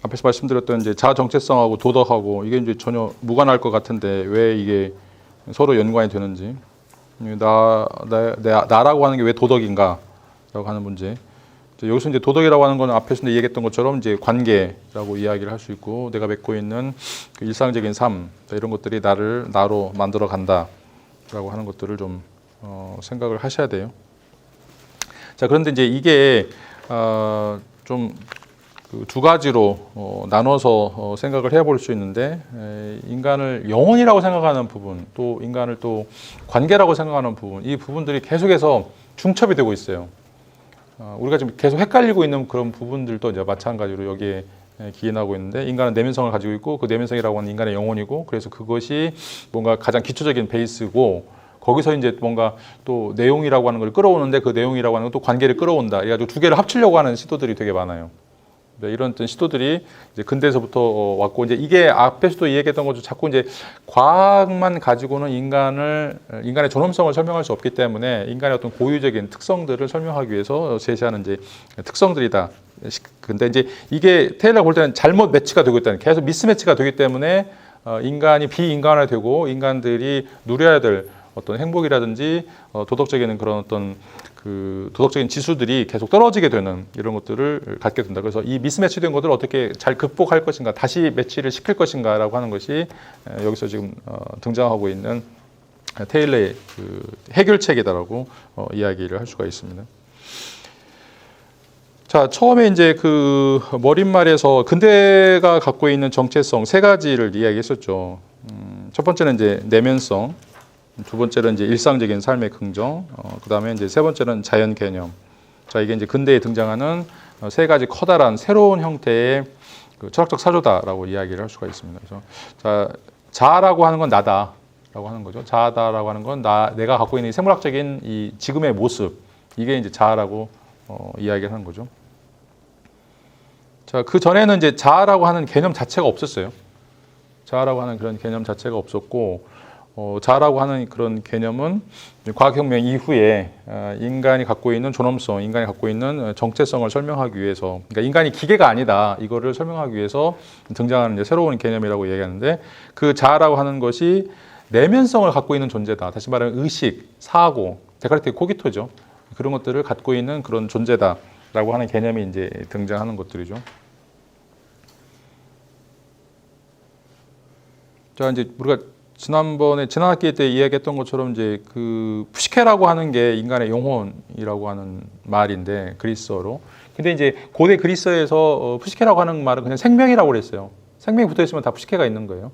앞에서 말씀드렸던 이제 자아 정체성하고 도덕하고 이게 이제 전혀 무관할 것 같은데 왜 이게 서로 연관이 되는지, 나라고 하는 게 왜 도덕인가라고 하는 문제. 여기서 이제 도덕이라고 하는 건 앞에서 얘기했던 것처럼 이제 관계라고 이야기를 할 수 있고, 내가 맺고 있는 그 일상적인 삶, 이런 것들이 나를 나로 만들어 간다라고 하는 것들을 좀 생각을 하셔야 돼요. 자, 그런데 이제 이게 좀 두 가지로 나눠서 생각을 해볼 수 있는데, 인간을 영혼이라고 생각하는 부분, 또 인간을 또 관계라고 생각하는 부분, 이 부분들이 계속해서 중첩이 되고 있어요. 우리가 지금 계속 헷갈리고 있는 그런 부분들도 이제 마찬가지로 여기에 기인하고 있는데, 인간은 내면성을 가지고 있고, 그 내면성이라고 하는 인간의 영혼이고, 그래서 그것이 뭔가 가장 기초적인 베이스고, 거기서 이제 뭔가 또 내용이라고 하는 걸 끌어오는데, 그 내용이라고 하는 건 또 관계를 끌어온다. 그래가지고 두 개를 합치려고 하는 시도들이 되게 많아요. 이런 어떤 시도들이 이제 근대에서부터 왔고, 이제 이게 앞에서도 얘기했던 것처럼 자꾸 이제 과학만 가지고는 인간의 존엄성을 설명할 수 없기 때문에 인간의 어떤 고유적인 특성들을 설명하기 위해서 제시하는 이제 특성들이다. 근데 이제 이게 테일러가 볼 때는 잘못 매치가 되고 있다는, 계속 미스매치가 되기 때문에 인간이 비인간화되고 인간들이 누려야 될 어떤 행복이라든지 도덕적인 그런 어떤 그 도덕적인 지수들이 계속 떨어지게 되는 이런 것들을 갖게 된다. 그래서 이 미스매치된 것들을 어떻게 잘 극복할 것인가, 다시 매치를 시킬 것인가라고 하는 것이 여기서 지금 등장하고 있는 테일러의 그 해결책이다라고 이야기를 할 수가 있습니다. 자, 처음에 이제 그 머릿말에서 근대가 갖고 있는 정체성 세 가지를 이야기했었죠. 첫 번째는 이제 내면성, 두 번째는 이제 일상적인 삶의 긍정, 그 다음에 이제 세 번째는 자연 개념. 자, 이게 이제 근대에 등장하는 세 가지 커다란 새로운 형태의 그 철학적 사조다라고 이야기를 할 수가 있습니다. 그래서 자, 자아라고 하는 건 나다라고 하는 거죠. 자아다라고 하는 건 내가 갖고 있는 생물학적인 이 지금의 모습, 이게 이제 자아라고 이야기를 하는 거죠. 자, 그 전에는 이제 자아라고 하는 개념 자체가 없었어요. 자아라고 하는 그런 개념 자체가 없었고, 자아라고 하는 그런 개념은 과학혁명 이후에 인간이 갖고 있는 존엄성, 인간이 갖고 있는 정체성을 설명하기 위해서, 그러니까 인간이 기계가 아니다, 이거를 설명하기 위해서 등장하는 이제 새로운 개념이라고 얘기하는데, 그 자아라고 하는 것이 내면성을 갖고 있는 존재다. 다시 말하면 의식, 사고, 데카르트의 코기토죠. 그런 것들을 갖고 있는 그런 존재다라고 하는 개념이 이제 등장하는 것들이죠. 자, 이제 우리가 지난 학기 때 이야기했던 것처럼 이제 그 푸시케라고 하는 게 인간의 영혼이라고 하는 말인데, 그리스어로. 근데 이제 고대 그리스어에서 푸시케라고 하는 말은 그냥 생명이라고 그랬어요. 생명이 붙어 있으면 다 푸시케가 있는 거예요.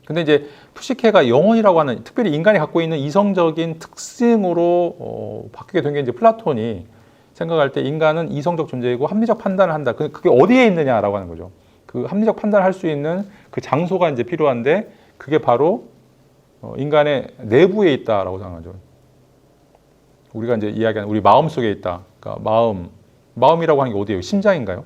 근데 이제 푸시케가 영혼이라고 하는, 특별히 인간이 갖고 있는 이성적인 특징으로 바뀌게 된 게 이제 플라톤이 생각할 때 인간은 이성적 존재이고 합리적 판단을 한다. 그게 어디에 있느냐라고 하는 거죠. 그 합리적 판단을 할 수 있는 그 장소가 이제 필요한데, 그게 바로 인간의 내부에 있다라고 생각하죠. 우리가 이제 이야기하는 우리 마음 속에 있다. 그러니까 마음이라고 하는 게 어디예요? 심장인가요?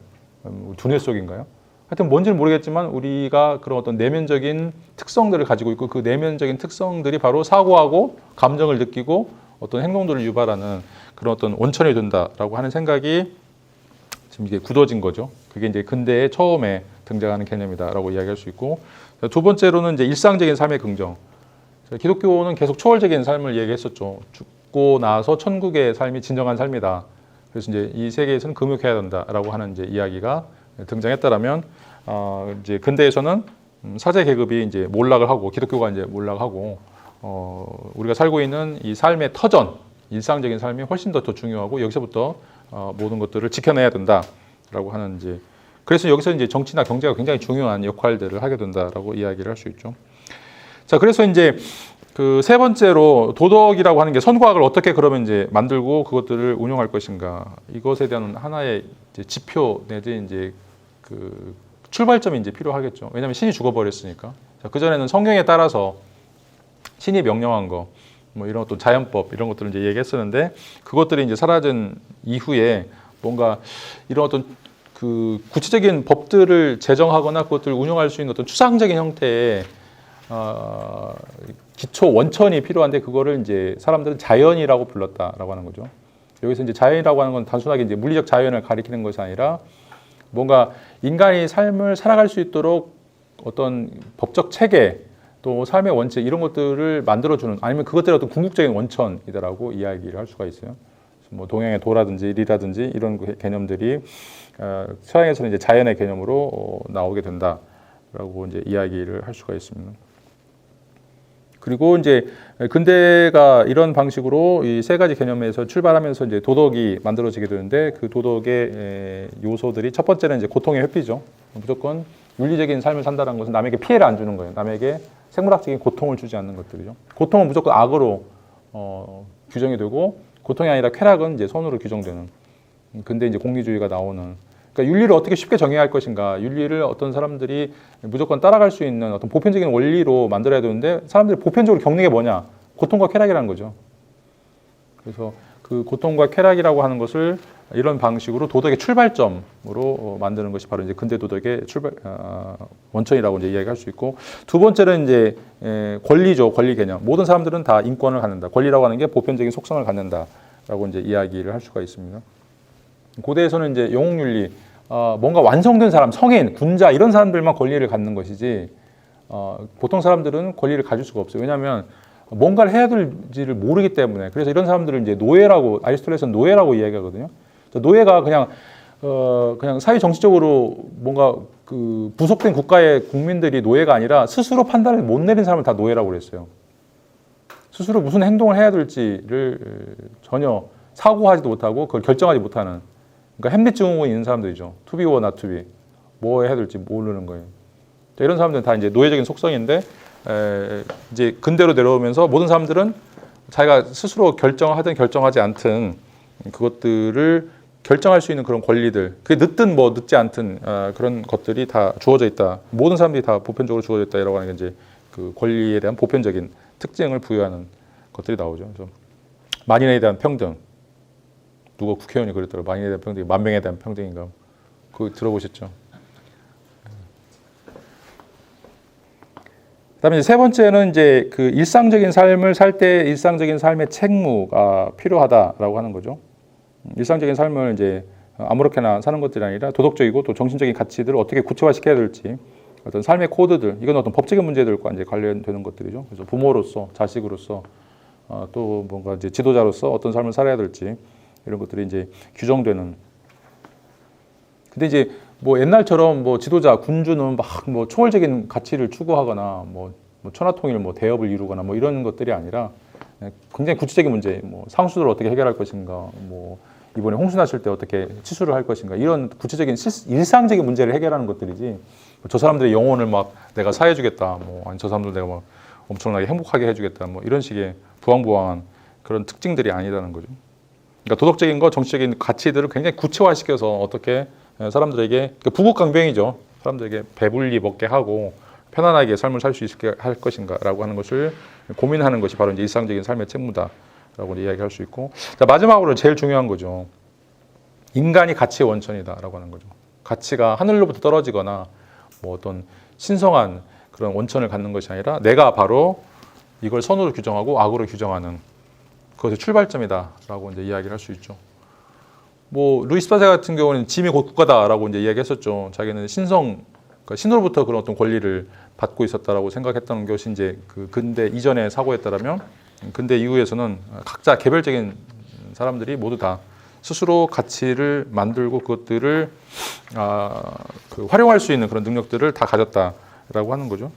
두뇌 속인가요? 하여튼 뭔지는 모르겠지만 우리가 그런 어떤 내면적인 특성들을 가지고 있고, 그 내면적인 특성들이 바로 사고하고 감정을 느끼고 어떤 행동들을 유발하는 그런 어떤 원천이 된다라고 하는 생각이 지금 이게 굳어진 거죠. 그게 이제 근대에 처음에 등장하는 개념이다라고 이야기할 수 있고, 두 번째로는 이제 일상적인 삶의 긍정. 기독교는 계속 초월적인 삶을 얘기했었죠. 죽고 나서 천국의 삶이 진정한 삶이다. 그래서 이제 이 세계에서는 금욕해야 된다라고 하는 이제 이야기가 등장했다라면, 이제 근대에서는 사제 계급이 이제 몰락을 하고, 기독교가 이제 몰락하고, 우리가 살고 있는 이 삶의 터전, 일상적인 삶이 훨씬 더 중요하고, 여기서부터 모든 것들을 지켜내야 된다라고 하는 이제, 그래서 여기서 이제 정치나 경제가 굉장히 중요한 역할들을 하게 된다라고 이야기를 할 수 있죠. 자, 그래서 이제 그 세 번째로 도덕이라고 하는 게 선과학을 어떻게 그러면 이제 만들고 그것들을 운용할 것인가, 이것에 대한 하나의 이제 지표 내지 이제 그 출발점이 이제 필요하겠죠. 왜냐하면 신이 죽어버렸으니까. 자, 그 전에는 성경에 따라서 신이 명령한 거, 뭐 이런 어떤 자연법 이런 것들을 이제 얘기했었는데, 그것들이 이제 사라진 이후에 뭔가 이런 어떤 그 구체적인 법들을 제정하거나 그것들을 운용할 수 있는 어떤 추상적인 형태의 기초 원천이 필요한데, 그거를 이제 사람들은 자연이라고 불렀다라고 하는 거죠. 여기서 이제 자연이라고 하는 건 단순하게 이제 물리적 자연을 가리키는 것이 아니라 뭔가 인간이 삶을 살아갈 수 있도록 어떤 법적 체계 또 삶의 원칙 이런 것들을 만들어주는 아니면 그것들이 어떤 궁극적인 원천이다라고 이야기를 할 수가 있어요. 뭐 동양의 도라든지 리라든지 이런 개념들이 서양에서는 이제 자연의 개념으로 나오게 된다라고 이제 이야기를 할 수가 있습니다. 그리고 이제 근대가 이런 방식으로 이 세 가지 개념에서 출발하면서 이제 도덕이 만들어지게 되는데 그 도덕의 요소들이 첫 번째는 이제 고통의 회피죠. 무조건 윤리적인 삶을 산다는 것은 남에게 피해를 안 주는 거예요. 남에게 생물학적인 고통을 주지 않는 것들이죠. 고통은 무조건 악으로 규정이 되고 고통이 아니라 쾌락은 이제 선으로 규정되는. 근데 이제 공리주의가 나오는. 그러니까 윤리를 어떻게 쉽게 정의할 것인가? 윤리를 어떤 사람들이 무조건 따라갈 수 있는 어떤 보편적인 원리로 만들어야 되는데 사람들이 보편적으로 겪는 게 뭐냐? 고통과 쾌락이라는 거죠. 그래서 그 고통과 쾌락이라고 하는 것을 이런 방식으로 도덕의 출발점으로 만드는 것이 바로 이제 근대 도덕의 원천이라고 이제 이야기할 수 있고 두 번째는 이제 권리죠. 권리 개념. 모든 사람들은 다 인권을 갖는다. 권리라고 하는 게 보편적인 속성을 갖는다라고 이제 이야기를 할 수가 있습니다. 고대에서는 이제 영웅윤리, 뭔가 완성된 사람, 성인, 군자 이런 사람들만 권리를 갖는 것이지 보통 사람들은 권리를 가질 수가 없어요. 왜냐하면 뭔가를 해야 될지를 모르기 때문에. 그래서 이런 사람들을 이제 노예라고 아리스토텔레스는 노예라고 이야기하거든요. 노예가 그냥 사회 정치적으로 뭔가 그 부속된 국가의 국민들이 노예가 아니라 스스로 판단을 못 내린 사람을 다 노예라고 그랬어요. 스스로 무슨 행동을 해야 될지를 전혀 사고하지도 못하고 그걸 결정하지 못하는. 그러니까 햄릿 증후군이 있는 사람들이죠. To be or not to be. 뭐 해야 될지 모르는 거예요. 이런 사람들은 다 이제 노예적인 속성인데 이제 근대로 내려오면서 모든 사람들은 자기가 스스로 결정하든 결정하지 않든 그것들을 결정할 수 있는 그런 권리들, 그게 늦든 뭐 늦지 않든 그런 것들이 다 주어져 있다. 모든 사람들이 다 보편적으로 주어져 있다라고 하는 게 이제 그 권리에 대한 보편적인 특징을 부여하는 것들이 나오죠. 그래서 만인에 대한 평등. 누가 국회의원이 그랬더라고요. 만인에 대한 평등이 만명에 대한 평등인가. 그거 들어보셨죠? 그다음에 세 번째는 이제 그 일상적인 삶을 살 때 일상적인 삶의 책무가 필요하다라고 하는 거죠. 일상적인 삶을 이제 아무렇게나 사는 것들이 아니라 도덕적이고 또 정신적인 가치들을 어떻게 구체화시켜야 될지 어떤 삶의 코드들 이건 어떤 법적인 문제들과 이제 관련되는 것들이죠. 그래서 부모로서 자식으로서 또 뭔가 이제 지도자로서 어떤 삶을 살아야 될지 이런 것들이 이제 규정되는. 근데 이제 뭐 옛날처럼 뭐 지도자 군주는 막 뭐 초월적인 가치를 추구하거나 뭐 천하통일 뭐 대업을 이루거나 뭐 이런 것들이 아니라 굉장히 구체적인 문제, 뭐 상수를 어떻게 해결할 것인가, 뭐 이번에 홍수 났을 때 어떻게 치수를 할 것인가 이런 구체적인 일상적인 문제를 해결하는 것들이지. 저 사람들의 영혼을 막 내가 사해주겠다, 뭐 아니 저 사람들 내가 막 엄청나게 행복하게 해주겠다, 뭐 이런 식의 부황부황한 그런 특징들이 아니라는 거죠. 그러니까 도덕적인 거, 정치적인 가치들을 굉장히 구체화시켜서 어떻게 사람들에게 부국강병이죠. 사람들에게 배불리 먹게 하고 편안하게 삶을 살 수 있게 할 것인가라고 하는 것을 고민하는 것이 바로 이제 일상적인 삶의 책무다라고 이야기할 수 있고, 자, 마지막으로 제일 중요한 거죠. 인간이 가치의 원천이다라고 하는 거죠. 가치가 하늘로부터 떨어지거나 뭐 어떤 신성한 그런 원천을 갖는 것이 아니라 내가 바로 이걸 선으로 규정하고 악으로 규정하는 그것의 출발점이다라고 이제 이야기를 할 수 있죠. 뭐 루이스 파세 같은 경우는 짐이 곧 국가다라고 이제 이야기했었죠. 자기는 그러니까 신으로부터 그런 어떤 권리를 받고 있었다라고 생각했던 것이 이제 그 근대 이전의 사고였다라면 근대 이후에서는 각자 개별적인 사람들이 모두 다 스스로 가치를 만들고 그것들을 활용할 수 있는 그런 능력들을 다 가졌다라고 하는 거죠.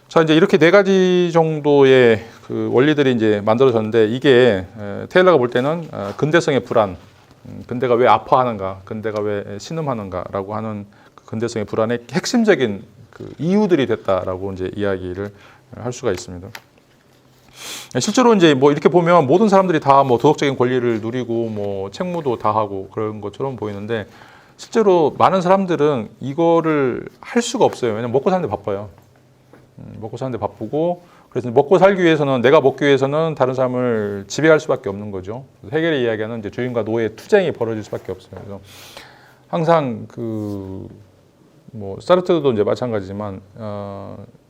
자, 이제 이렇게 네 가지 정도의 그 원리들이 이제 만들어졌는데 이게 테일러가 볼 때는 근대성의 불안, 근대가 왜 아파하는가, 근대가 왜 신음하는가라고 하는 그 근대성의 불안의 핵심적인 그 이유들이 됐다라고 이제 이야기를 할 수가 있습니다. 실제로 이제 뭐 이렇게 보면 모든 사람들이 다 뭐 도덕적인 권리를 누리고 뭐 책무도 다 하고 그런 것처럼 보이는데 실제로 많은 사람들은 이거를 할 수가 없어요. 왜냐면 먹고 사는데 바빠요. 먹고 사는데 바쁘고 그래서 먹고 살기 위해서는 내가 먹기 위해서는 다른 사람을 지배할 수밖에 없는 거죠. 해겔의 이야기는 이제 주인과 노예의 투쟁이 벌어질 수밖에 없어요. 그래서 항상 그 뭐 사르트르도 이제 마찬가지지만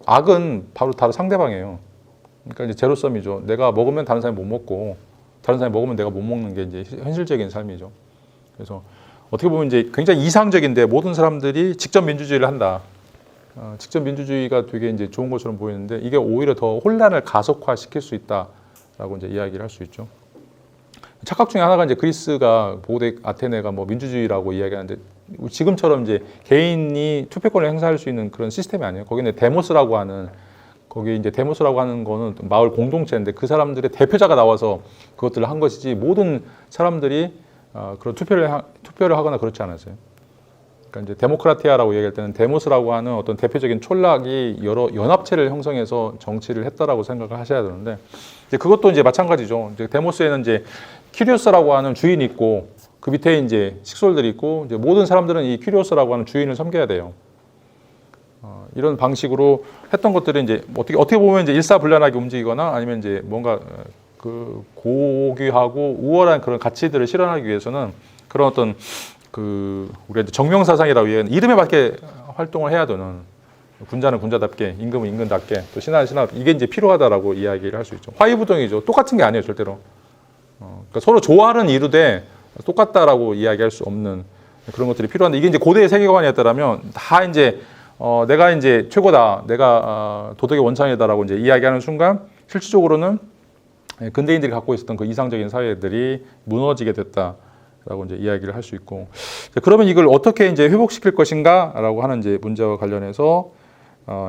악은 바로 상대방이에요. 그러니까 이제 제로섬이죠. 내가 먹으면 다른 사람이 못 먹고 다른 사람이 먹으면 내가 못 먹는 게 이제 현실적인 삶이죠. 그래서 어떻게 보면 이제 굉장히 이상적인데 모든 사람들이 직접 민주주의를 한다. 직접 민주주의가 되게 이제 좋은 것처럼 보이는데 이게 오히려 더 혼란을 가속화시킬 수 있다라고 이제 이야기를 할 수 있죠. 착각 중에 하나가 이제 그리스가 고대 아테네가 뭐 민주주의라고 이야기하는데 지금처럼 이제 개인이 투표권을 행사할 수 있는 그런 시스템이 아니에요. 거기는 데모스라고 하는 거기 이제 데모스라고 하는 거는 마을 공동체인데 그 사람들의 대표자가 나와서 그것들을 한 것이지 모든 사람들이 그런 투표를 하거나 그렇지 않았어요. 그러니까 이제 데모크라티아라고 얘기할 때는 데모스라고 하는 어떤 대표적인 촌락이 여러 연합체를 형성해서 정치를 했다라고 생각을 하셔야 되는데 이제 그것도 이제 마찬가지죠. 이제 데모스에는 이제 큐리오스라고 하는 주인이 있고 그 밑에 이제 식솔들이 있고 이제 모든 사람들은 이 큐리오스라고 하는 주인을 섬겨야 돼요. 이런 방식으로 했던 것들이 이제 어떻게 보면 이제 일사불란하게 움직이거나 아니면 이제 뭔가 그 고귀하고 우월한 그런 가치들을 실현하기 위해서는 그런 어떤 그 우리가 정명사상이라고 얘기하는 이름에 맞게 활동을 해야 되는 군자는 군자답게 임금은 임금답게 또 신하는 신하답게 이게 이제 필요하다라고 이야기를 할 수 있죠. 화이부동이죠. 똑같은 게 아니에요, 절대로. 그러니까 서로 좋아하는 이루되 똑같다라고 이야기할 수 없는 그런 것들이 필요한데 이게 이제 고대의 세계관이었다면 다 이제 내가 이제 최고다, 내가 도덕의 원천이다라고 이제 이야기하는 순간 실질적으로는 근대인들이 갖고 있었던 그 이상적인 사회들이 무너지게 됐다라고 이제 이야기를 할 수 있고 그러면 이걸 어떻게 이제 회복시킬 것인가라고 하는 이제 문제와 관련해서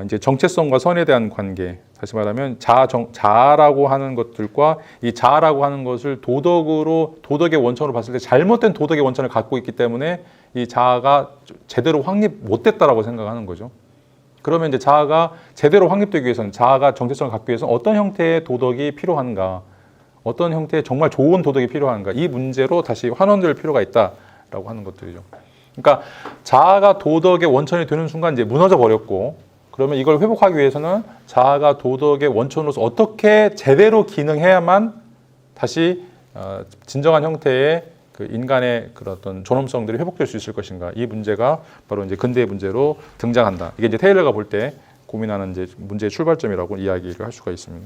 이제 정체성과 선에 대한 관계, 다시 말하면 자아라고 하는 것들과 이 자아라고 하는 것을 도덕의 원천으로 봤을 때 잘못된 도덕의 원천을 갖고 있기 때문에 이 자아가 제대로 확립 못됐다라고 생각하는 거죠. 그러면 이제 자아가 제대로 확립되기 위해서는 자아가 정체성을 갖기 위해서는 어떤 형태의 도덕이 필요한가, 어떤 형태의 정말 좋은 도덕이 필요한가 이 문제로 다시 환원될 필요가 있다라고 하는 것들이죠. 그러니까 자아가 도덕의 원천이 되는 순간 이제 무너져 버렸고 그러면 이걸 회복하기 위해서는 자아가 도덕의 원천으로서 어떻게 제대로 기능해야만 다시 진정한 형태의 그 인간의 그런 어떤 존엄성들이 회복될 수 있을 것인가 이 문제가 바로 이제 근대의 문제로 등장한다. 이게 이제 테일러가 볼 때 고민하는 이제 문제의 출발점이라고 이야기를 할 수가 있습니다.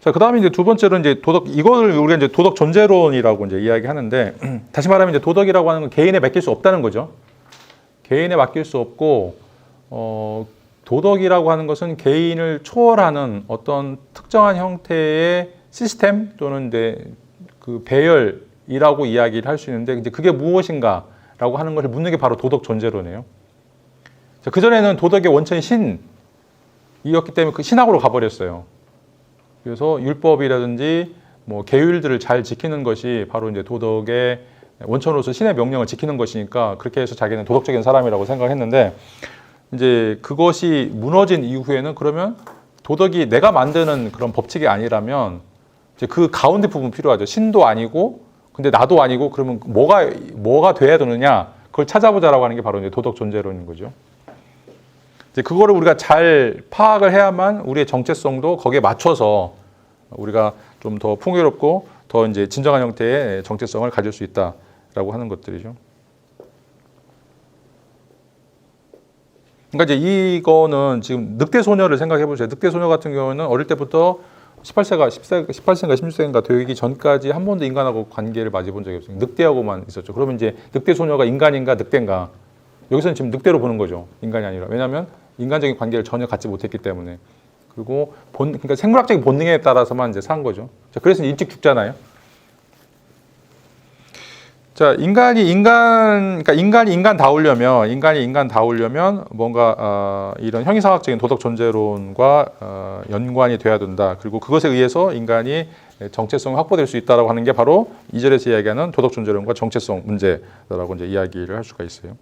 자, 그 다음에 이제 두 번째로 이제 이거를 우리가 이제 도덕 존재론이라고 이제 이야기하는데 다시 말하면 이제 도덕이라고 하는 건 개인에 맡길 수 없다는 거죠. 개인에 맡길 수 없고 도덕이라고 하는 것은 개인을 초월하는 어떤 특정한 형태의 시스템 또는 이제 그 배열이라고 이야기를 할 수 있는데 이제 그게 무엇인가라고 하는 것을 묻는 게 바로 도덕 존재론이에요. 그 전에는 도덕의 원천이 신이었기 때문에 그 신학으로 가버렸어요. 그래서 율법이라든지 뭐 계율들을 잘 지키는 것이 바로 이제 도덕의 원천으로서 신의 명령을 지키는 것이니까 그렇게 해서 자기는 도덕적인 사람이라고 생각했는데 이제 그것이 무너진 이후에는 그러면 도덕이 내가 만드는 그런 법칙이 아니라면 이제 그 가운데 부분 필요하죠. 신도 아니고 근데 나도 아니고 그러면 뭐가 돼야 되느냐 그걸 찾아보자라고 하는 게 바로 이제 도덕 존재론인 거죠. 이제 그거를 우리가 잘 파악을 해야만 우리의 정체성도 거기에 맞춰서 우리가 좀 더 풍요롭고 더 이제 진정한 형태의 정체성을 가질 수 있다라고 하는 것들이죠. 그러니까 이제 이거는 지금 늑대 소녀를 생각해 보세요. 늑대 소녀 같은 경우는 어릴 때부터 18세인가 16세인가 되기 전까지 한 번도 인간하고 관계를 맞이본 적이 없어요. 늑대하고만 있었죠. 그러면 이제 늑대 소녀가 인간인가 늑대인가? 여기서는 지금 늑대로 보는 거죠. 인간이 아니라. 왜냐하면 인간적인 관계를 전혀 갖지 못했기 때문에. 그리고 그러니까 생물학적인 본능에 따라서만 이제 산 거죠. 자, 그래서 일찍 죽잖아요. 자, 인간이 인간다우려면 뭔가 이런 형이상학적인 도덕 존재론과 연관이 돼야 된다. 그리고 그것에 의해서 인간이 정체성이 확보될 수 있다라고 하는 게 바로 2절에서 이야기하는 도덕 존재론과 정체성 문제라고 이제 이야기를 할 수가 있어요.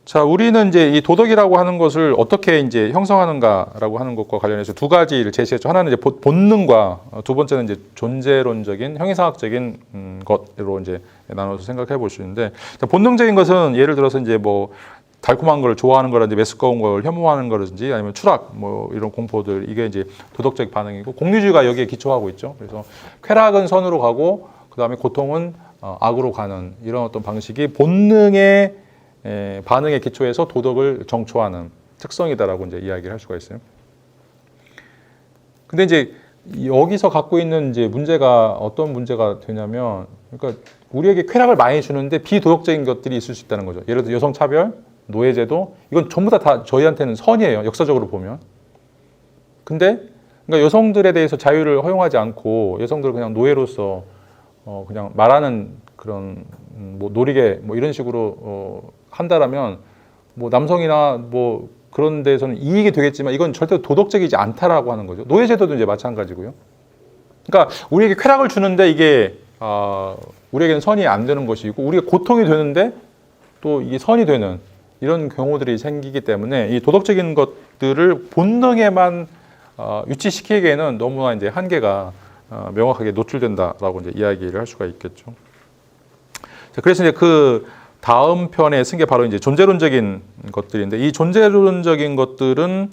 자, 우리는 이제 이 도덕이라고 하는 것을 어떻게 이제 형성하는가라고 하는 것과 관련해서 두 가지를 제시했죠. 하나는 이제 본능과 두 번째는 이제 존재론적인 형이상학적인 것으로 이제 나눠서 생각해 볼 수 있는데, 본능적인 것은 예를 들어서 이제 뭐 달콤한 걸 좋아하는 거라든지 메스꺼운 걸 혐오하는 거라든지 아니면 추락 뭐 이런 공포들, 이게 이제 도덕적 반응이고, 공유주의가 여기에 기초하고 있죠. 그래서 쾌락은 선으로 가고 그다음에 고통은 악으로 가는 이런 어떤 방식이 본능의 반응에 기초해서 도덕을 정초하는 특성이다라고 이제 이야기를 할 수가 있어요. 근데 이제 여기서 갖고 있는 이제 문제가 어떤 문제가 되냐면, 그러니까 우리에게 쾌락을 많이 주는데 비도덕적인 것들이 있을 수 있다는 거죠. 예를 들어 여성 차별, 노예제도, 이건 전부 다 저희한테는 선이에요. 역사적으로 보면. 근데 그러니까 여성들에 대해서 자유를 허용하지 않고 여성들을 그냥 노예로서 그냥 말하는 그런 뭐 놀이개 뭐 이런 식으로 한다라면 뭐 남성이나 뭐 그런 데서는 이익이 되겠지만 이건 절대 도덕적이지 않다라고 하는 거죠. 노예제도도 이제 마찬가지고요. 그러니까 우리에게 쾌락을 주는데 이게 우리에게는 선이 안 되는 것이고 우리가 고통이 되는데 또 이게 선이 되는 이런 경우들이 생기기 때문에 이 도덕적인 것들을 본능에만 유치시키기에는 너무나 이제 한계가 명확하게 노출된다라고 이제 이야기를 할 수가 있겠죠. 자, 그래서 이제 그 다음 편에 쓴 게 바로 이제 존재론적인 것들인데 이 존재론적인 것들은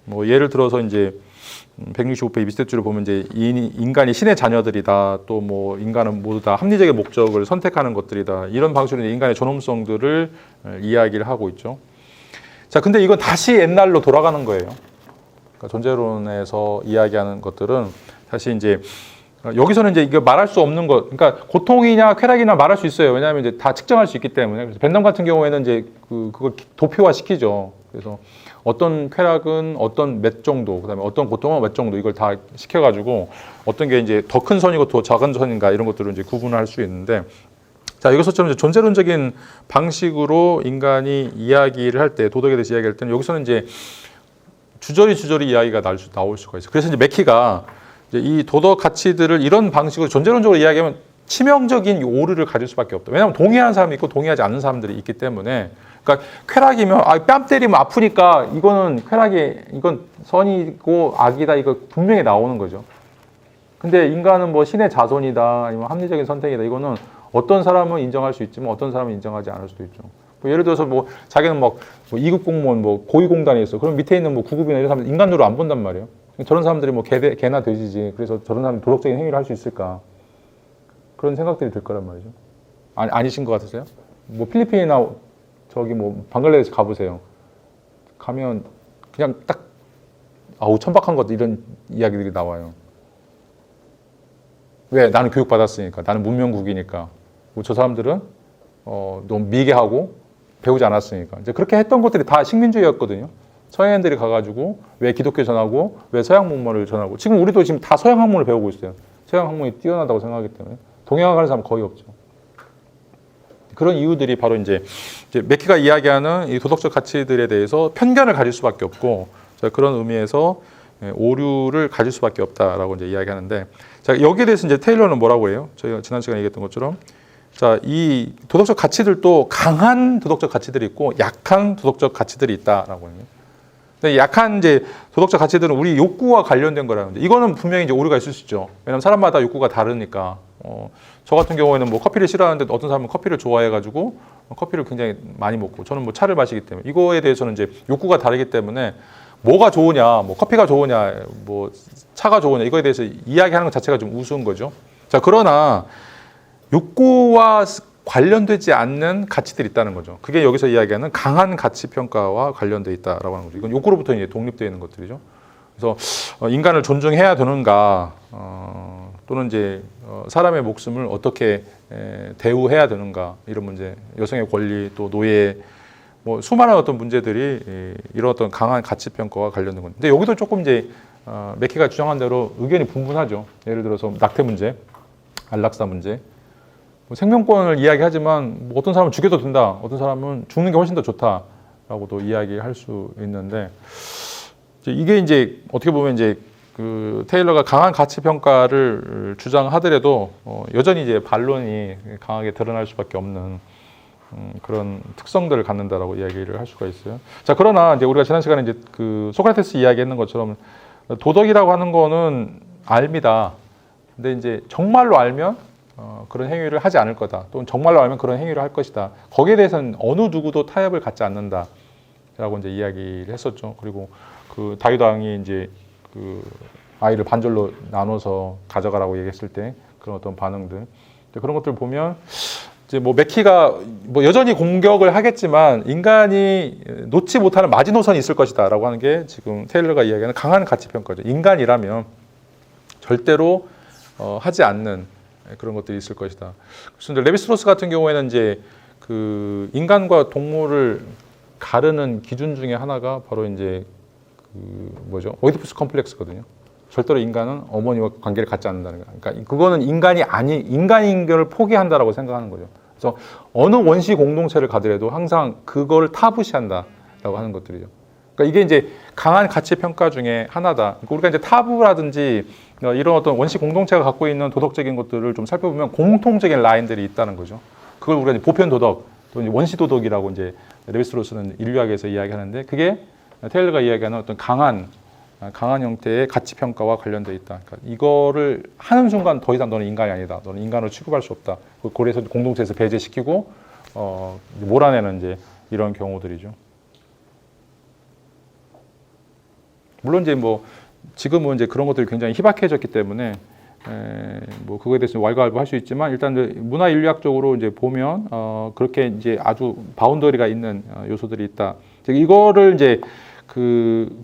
뭐 예를 들어서 이제 165페이지 밑에 줄을 보면 이제 인간이 신의 자녀들이다. 또 뭐 인간은 모두 다 합리적인 목적을 선택하는 것들이다. 이런 방식으로 인간의 존엄성들을 이야기를 하고 있죠. 자, 근데 이건 다시 옛날로 돌아가는 거예요. 그러니까 존재론에서 이야기하는 것들은 다시 이제 여기서는 이제 이거 말할 수 없는 것, 그러니까 고통이냐 쾌락이냐 말할 수 있어요. 왜냐하면 이제 다 측정할 수 있기 때문에. 그래서 벤덤 같은 경우에는 이제 그걸 도표화 시키죠. 그래서 어떤 쾌락은 어떤 몇 정도, 그다음에 어떤 고통은 몇 정도 이걸 다 시켜가지고 어떤 게 이제 더 큰 선이고 더 작은 선인가 이런 것들을 이제 구분할 수 있는데, 자 여기서처럼 이제 존재론적인 방식으로 인간이 이야기를 할 때 도덕에 대해서 이야기할 때는 여기서는 이제 주저리 이야기가 나올 수가 있어요. 그래서 이제 맥키가 이제 이 도덕 가치들을 이런 방식으로 존재론적으로 이야기하면 치명적인 오류를 가질 수밖에 없다. 왜냐하면 동의하는 사람이 있고 동의하지 않는 사람들이 있기 때문에. 그러니까 쾌락이면 뺨 때리면 아프니까 이거는 이건 선이고 악이다 이거 분명히 나오는 거죠. 근데 인간은 뭐 신의 자손이다 아니면 합리적인 선택이다 이거는 어떤 사람은 인정할 수 있지만 어떤 사람은 인정하지 않을 수도 있죠. 뭐 예를 들어서 뭐 자기는 뭐 2급 공무원 뭐 고위공단에 있어. 그럼 밑에 있는 뭐 9급이나 이런 사람들 인간으로 안 본단 말이에요. 저런 사람들이 뭐 개나 돼지지. 그래서 저런 사람이 도덕적인 행위를 할 수 있을까? 그런 생각들이 들 거란 말이죠. 아니신 것 같으세요? 뭐 필리핀이나 저기 뭐 방글라데시 가보세요. 가면 그냥 딱 천박한 것 이런 이야기들이 나와요. 왜? 나는 교육받았으니까. 나는 문명국이니까. 뭐 저 사람들은 너무 미개하고 배우지 않았으니까. 이제 그렇게 했던 것들이 다 식민주의였거든요. 서양인들이 가가지고 왜 기독교 전하고 왜 서양 문물을 전하고 지금 우리도 지금 다 서양 학문을 배우고 있어요. 서양 학문이 뛰어나다고 생각하기 때문에 동양화 가는 사람 거의 없죠. 그런 이유들이 바로 이제 맥키가 이야기하는 이 도덕적 가치들에 대해서 편견을 가질 수밖에 없고 그런 의미에서 오류를 가질 수밖에 없다라고 이제 이야기하는데 자 여기에 대해서 이제 테일러는 뭐라고 해요? 저희가 지난 시간에 얘기했던 것처럼 자 이 도덕적 가치들도 강한 도덕적 가치들이 있고 약한 도덕적 가치들이 있다라고 해요. 근데 약한 이제 도덕적 가치들은 우리 욕구와 관련된 거라는데 이거는 분명히 이제 오류가 있을 수 있죠. 왜냐하면 사람마다 욕구가 다르니까. 저 같은 경우에는 뭐 커피를 싫어하는데 어떤 사람은 커피를 좋아해가지고 커피를 굉장히 많이 먹고 저는 뭐 차를 마시기 때문에 이거에 대해서는 이제 욕구가 다르기 때문에 뭐가 좋으냐, 뭐 커피가 좋으냐, 뭐 차가 좋으냐 이거에 대해서 이야기하는 것 자체가 좀 우스운 거죠. 자 그러나 욕구와 관련되지 않는 가치들이 있다는 거죠. 그게 여기서 이야기하는 강한 가치 평가와 관련돼 있다라고 하는 거죠. 이건 욕구로부터 이제 독립되어 있는 것들이죠. 그래서 인간을 존중해야 되는가, 또는 이제 사람의 목숨을 어떻게 대우해야 되는가 이런 문제, 여성의 권리 또 노예, 뭐 수많은 어떤 문제들이 이런 어떤 강한 가치 평가와 관련된 건데, 근데 여기도 조금 이제 맥키가 주장한 대로 의견이 분분하죠. 예를 들어서 낙태 문제, 안락사 문제. 생명권을 이야기하지만 뭐 어떤 사람은 죽여도 된다, 어떤 사람은 죽는 게 훨씬 더 좋다라고도 이야기할 수 있는데 이게 이제 어떻게 보면 이제 그 테일러가 강한 가치 평가를 주장하더라도 여전히 이제 반론이 강하게 드러날 수밖에 없는 그런 특성들을 갖는다라고 이야기를 할 수가 있어요. 자 그러나 이제 우리가 지난 시간에 이제 그 소크라테스 이야기했는 것처럼 도덕이라고 하는 거는 알미다. 근데 이제 정말로 알면 그런 행위를 하지 않을 거다. 또는 정말로 알면 그런 행위를 할 것이다. 거기에 대해서는 어느 누구도 타협을 갖지 않는다라고 이제 이야기를 했었죠. 그리고 그 다윗왕이 이제 그 아이를 반절로 나눠서 가져가라고 얘기했을 때 그런 어떤 반응들, 그런 것들 보면 이제 뭐 맥키가 뭐 여전히 공격을 하겠지만 인간이 놓지 못하는 마지노선이 있을 것이다라고 하는 게 지금 테일러가 이야기하는 강한 가치 평가죠. 인간이라면 절대로 하지 않는 그런 것들이 있을 것이다. 그래서 이제 레비스트로스 같은 경우에는 이제 그 인간과 동물을 가르는 기준 중에 하나가 바로 이제 그 뭐죠? 오이디푸스 컴플렉스거든요. 절대로 인간은 어머니와 관계를 갖지 않는다는 거. 그러니까 그거는 인간인 걸 포기한다라고 생각하는 거죠. 그래서 어느 원시 공동체를 가더라도 항상 그걸 타부시한다라고 하는 것들이죠. 그러니까 이게 이제 강한 가치 평가 중에 하나다. 그러니까 우리가 이제 타부라든지 이런 어떤 원시 공동체가 갖고 있는 도덕적인 것들을 좀 살펴보면 공통적인 라인들이 있다는 거죠. 그걸 우리가 이제 보편 도덕, 또 이제 원시 도덕이라고 이제 레비스트로스는 인류학에서 이야기하는데 그게 테일러가 이야기하는 어떤 강한 형태의 가치 평가와 관련돼 있다. 그러니까 이거를 하는 순간 더 이상 너는 인간이 아니다. 너는 인간으로 취급할 수 없다. 그래서 공동체에서 배제시키고 몰아내는 이제 이런 경우들이죠. 물론 이제 뭐 지금은 이제 그런 것들이 굉장히 희박해졌기 때문에 뭐 그거에 대해서 왈가왈부할 수 있지만 일단 문화 인류학적으로 이제 보면 그렇게 이제 아주 바운더리가 있는 요소들이 있다. 이거를 이제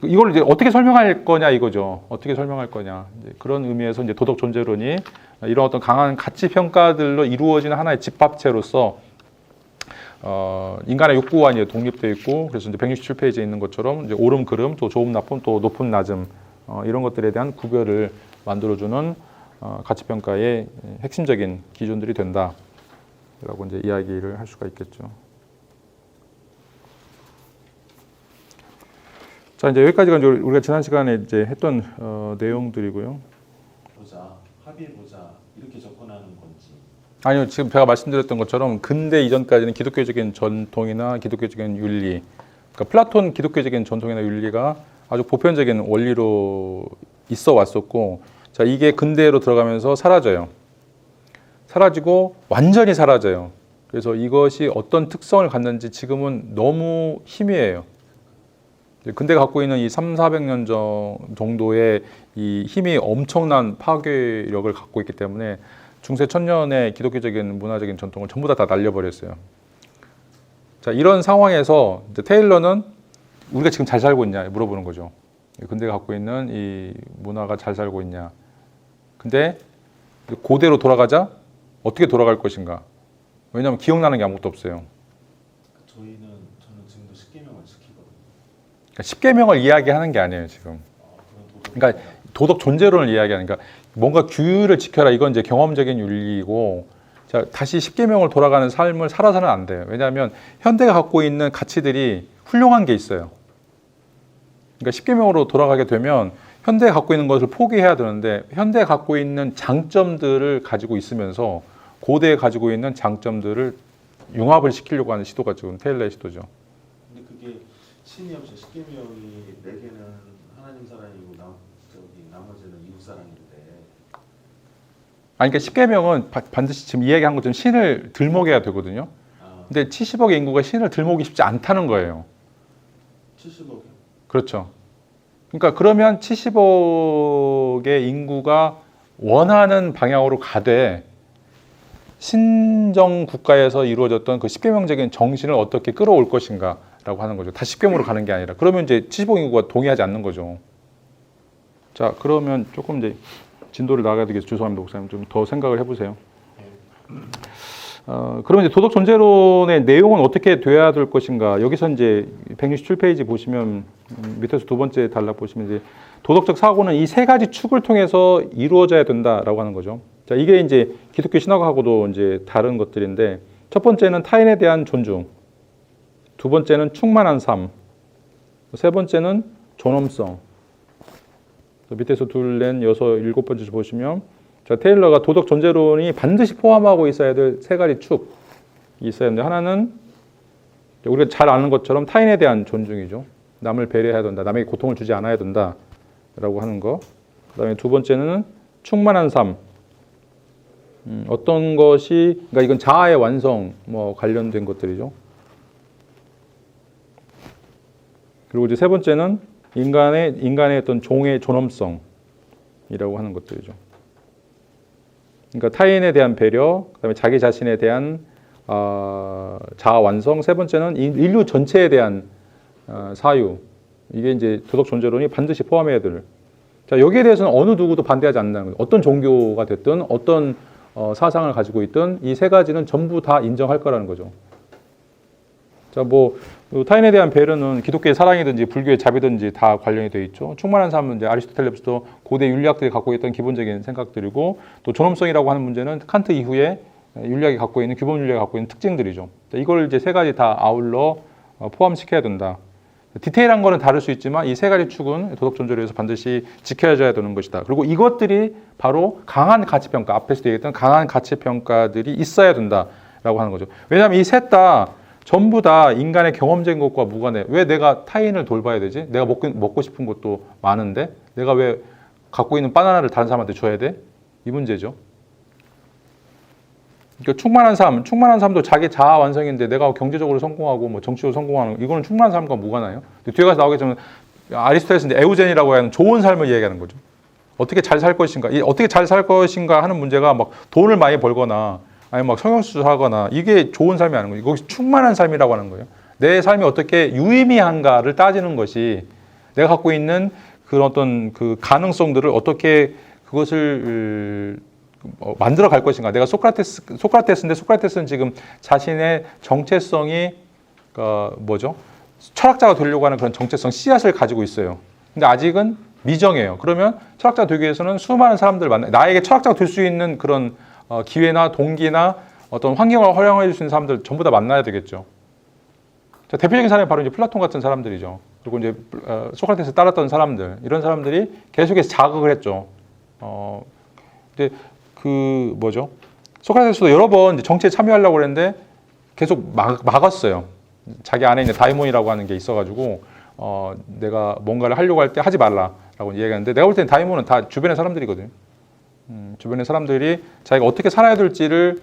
이걸 이제 어떻게 설명할 거냐 이거죠. 어떻게 설명할 거냐. 이제 그런 의미에서 이제 도덕 존재론이 이런 어떤 강한 가치 평가들로 이루어지는 하나의 집합체로서 인간의 욕구와 이제 독립되어 있고 그래서 이제 167페이지에 있는 것처럼 이제 옳음, 그름, 또 좋음, 나쁨, 또 높음, 낮음 이런 것들에 대한 구별을 만들어주는 가치 평가의 핵심적인 기준들이 된다라고 이제 이야기를 할 수가 있겠죠. 자, 이제 여기까지가 이제 우리가 지난 시간에 이제 했던 내용들이고요. 합의해보자 이렇게 접근하는 건지. 아니요, 지금 제가 말씀드렸던 것처럼 근대 이전까지는 기독교적인 전통이나 기독교적인 윤리, 그러니까 플라톤 기독교적인 전통이나 윤리가 아주 보편적인 원리로 있어 왔었고, 자 이게 근대로 들어가면서 사라져요. 사라지고 완전히 사라져요. 그래서 이것이 어떤 특성을 갖는지 지금은 너무 희미해요. 근대가 갖고 있는 이 300~400년 정도의 이 힘이 엄청난 파괴력을 갖고 있기 때문에 중세 천년의 기독교적인 문화적인 전통을 전부 다 날려버렸어요. 자, 이런 상황에서 이제 테일러는 우리가 지금 잘 살고 있냐 물어보는 거죠. 근대가 갖고 있는 이 문화가 잘 살고 있냐. 근데 고대로 돌아가자 어떻게 돌아갈 것인가. 왜냐하면 기억나는 게 아무것도 없어요. 저는 지금도 10계명을 지키거든요. 그러니까 10계명을 이야기하는 게 아니에요 지금. 그러니까 도덕 존재론을 이야기하는, 그러니까 뭔가 규율을 지켜라 이건 이제 경험적인 윤리이고, 자 다시 10계명을 돌아가는 삶을 살아서는 안 돼요. 왜냐하면 현대가 갖고 있는 가치들이 훌륭한 게 있어요. 그러니까 10계명으로 돌아가게 되면 현대가 갖고 있는 것을 포기해야 되는데 현대가 갖고 있는 장점들을 가지고 있으면서 고대에 가지고 있는 장점들을 융합을 시키려고 하는 시도가 지금 테일러의 시도죠. 근데 그게 신이 없이 10계명이 4개는 하나님 사랑이고 나머지는 이웃 사랑인데. 아니 그러니까 10계명은 반드시 지금 이야기한 것처럼 신을 들먹여야 되거든요. 근데 70억의 인구가 신을 들먹이기 쉽지 않다는 거예요. 70억이요? 그렇죠. 그러니까 그러면 70억의 인구가 원하는 방향으로 가되 신정 국가에서 이루어졌던 그 10계명적인 정신을 어떻게 끌어올 것인가라고 하는 거죠. 다 10계명으로 가는 게 아니라. 그러면 이제 70억 인구가 동의하지 않는 거죠. 자, 그러면 조금 이제 진도를 나가야 되겠어요. 죄송합니다, 목사님. 좀 더 생각을 해보세요. 그러면 이제 도덕 존재론의 내용은 어떻게 돼야 될 것인가? 여기서 이제 167페이지 보시면 밑에서 두 번째 단락 보시면 이제 도덕적 사고는 이 세 가지 축을 통해서 이루어져야 된다라고 하는 거죠. 자, 이게 이제 기독교 신학하고도 이제 다른 것들인데, 첫 번째는 타인에 대한 존중, 두 번째는 충만한 삶, 세 번째는 존엄성. 밑에서 둘, 넷, 여섯, 일곱 번째 보시면, 자, 테일러가 도덕 존재론이 반드시 포함하고 있어야 될 세 가지 축이 있어야 하는데, 하나는 우리가 잘 아는 것처럼 타인에 대한 존중이죠. 남을 배려해야 된다, 남에게 고통을 주지 않아야 된다라고 하는 거. 그다음에 두 번째는 충만한 삶. 어떤 것이, 그러니까 이건 자아의 완성 뭐 관련된 것들이죠. 그리고 이제 세 번째는 인간의 어떤 종의 존엄성이라고 하는 것들이죠. 그러니까 타인에 대한 배려, 그다음에 자기 자신에 대한 자아 완성, 세 번째는 인류 전체에 대한 사유. 이게 이제 도덕 존재론이 반드시 포함해야 될 자, 여기에 대해서는 어느 누구도 반대하지 않는다는 거죠. 어떤 종교가 됐든 어떤 사상을 가지고 있든 이 세 가지는 전부 다 인정할 거라는 거죠. 자, 뭐 타인에 대한 배려는 기독교의 사랑이든지 불교의 자비든지 다 관련이 되어 있죠. 충만한 삶은 이제 아리스토텔레스도 고대 윤리학들이 갖고 있던 기본적인 생각들이고 또 존엄성이라고 하는 문제는 칸트 이후에 윤리학이 갖고 있는 규범 윤리학이 갖고 있는 특징들이죠. 자, 이걸 이제 세 가지 다 아울러 포함시켜야 된다. 디테일한 거는 다를 수 있지만 이 세 가지 축은 도덕 존재를 위해서 반드시 지켜져야 되는 것이다. 그리고 이것들이 바로 강한 가치 평가, 앞에서 얘기했던 강한 가치 평가들이 있어야 된다라고 하는 거죠. 왜냐하면 이 셋 다 전부 다 인간의 경험적인 것과 무관해. 왜 내가 타인을 돌봐야 되지? 내가 먹고 싶은 것도 많은데 내가 왜 갖고 있는 바나나를 다른 사람한테 줘야 돼? 이 문제죠. 그러니까 충만한 삶도 자기 자아 완성인데 내가 경제적으로 성공하고 뭐 정치적으로 성공하는 거, 이거는 충만한 삶과 무관해요. 뒤에 가서 나오겠지만 아리스토텔레스는 에우젠이라고 하는 좋은 삶을 이야기하는 거죠. 어떻게 잘 살 것인가, 어떻게 잘 살 것인가 하는 문제가 막 돈을 많이 벌거나 아니면 막 성형수술하거나 이게 좋은 삶이 아닌 거예요. 이것이 충만한 삶이라고 하는 거예요. 내 삶이 어떻게 유의미한가를 따지는 것이 내가 갖고 있는 그런 어떤 그 가능성들을 어떻게 그것을 만들어 갈 것인가. 내가 소크라테스인데 소크라테스는 지금 자신의 정체성이 철학자가 되려고 하는 그런 정체성 씨앗을 가지고 있어요. 근데 아직은 미정이에요. 그러면 철학자가 되기 위해서는 수많은 사람들을 나에게 철학자가 될 수 있는 그런 기회나 동기나 어떤 환경을 활용해 줄 수 있는 사람들 전부 다 만나야 되겠죠. 자, 대표적인 사람이 바로 이제 플라톤 같은 사람들이죠. 그리고 이제 소크라테스 따랐던 사람들, 이런 사람들이 계속해서 자극을 했죠. 근데 소크라테스도 여러 번 정치에 참여하려고 그랬는데 계속 막았어요. 자기 안에 있는 다이몬이라고 하는 게 있어가지고 내가 뭔가를 하려고 할 때 하지 말라라고 이야기하는데, 내가 볼 때는 다이몬은 다 주변의 사람들이거든요. 주변의 사람들이 자기가 어떻게 살아야 될지를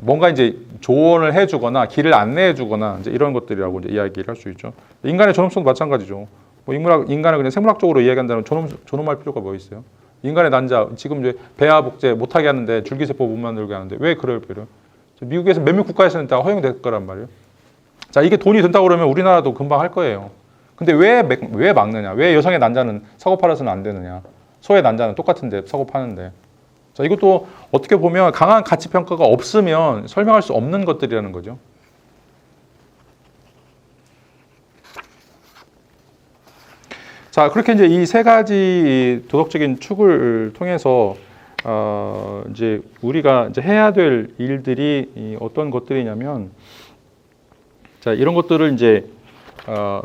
뭔가 이제 조언을 해주거나 길을 안내해주거나 이제 이런 것들이라고 이제 이야기를 할 수 있죠. 인간의 존엄성도 마찬가지죠. 뭐 인간을 그냥 생물학적으로 이야기한다면 존엄할 필요가 뭐 있어요? 인간의 난자, 지금 이제 배아 복제 못하게 하는데 줄기세포 못 만들게 하는데 왜 그럴 필요? 미국에서 몇몇 국가에서는 다 허용될 거란 말이에요. 자, 이게 돈이 든다고 그러면 우리나라도 금방 할 거예요. 근데 왜 막느냐? 왜 여성의 난자는 사고 팔아서는 안 되느냐? 소의 난자는 똑같은데 사고 파는데. 자, 이것도 어떻게 보면 강한 가치 평가가 없으면 설명할 수 없는 것들이라는 거죠. 자, 그렇게 이제 이 세 가지 도덕적인 축을 통해서 이제 우리가 이제 해야 될 일들이 어떤 것들이냐면, 자, 이런 것들을 이제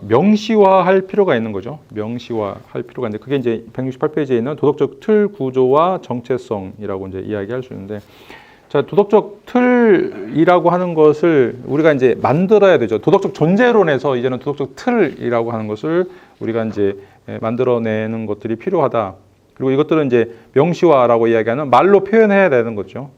명시화할 필요가 있는 거죠. 명시화할 필요가 있는데, 그게 이제 168페이지에 있는 도덕적 틀 구조와 정체성이라고 이제 이야기할 수 있는데, 자, 도덕적 틀이라고 하는 것을 우리가 이제 만들어야 되죠. 도덕적 존재론에서 이제는 도덕적 틀이라고 하는 것을 우리가 이제 만들어내는 것들이 필요하다. 그리고 이것들은 이제 명시화라고 이야기하는 말로 표현해야 되는 거죠.